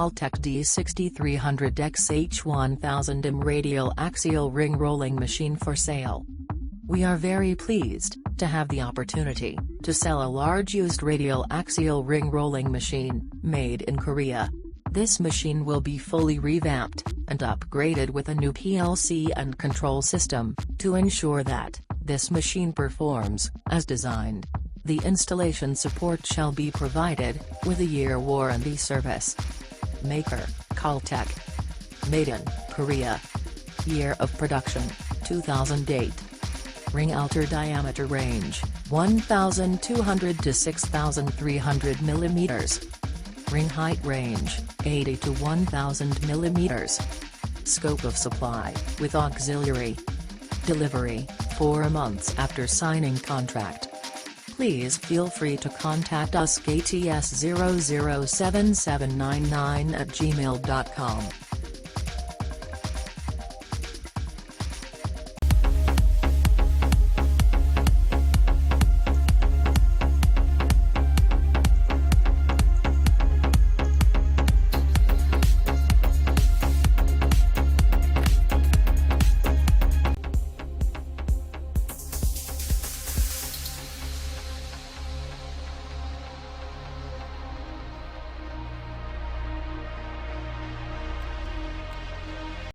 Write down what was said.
KALTEK D6300xH1000mm Radial Axial ring rolling machine for sale. We are very pleased to have the opportunity to sell a large used radial axial ring rolling machine, made in Korea. This machine will be fully revamped and upgraded with a new PLC and control system, to ensure that this machine performs as designed. The installation support shall be provided, with a year warranty service. Maker, KALTEK. Made in Korea. Year of production, 2008. Ring outer diameter range, 1,200 to 6,300 mm. Ring height range, 80 to 1,000 mm. Scope of supply, with auxiliary. Delivery, 4 months after signing contract. Please feel free to contact us KTS0077799@gmail.com.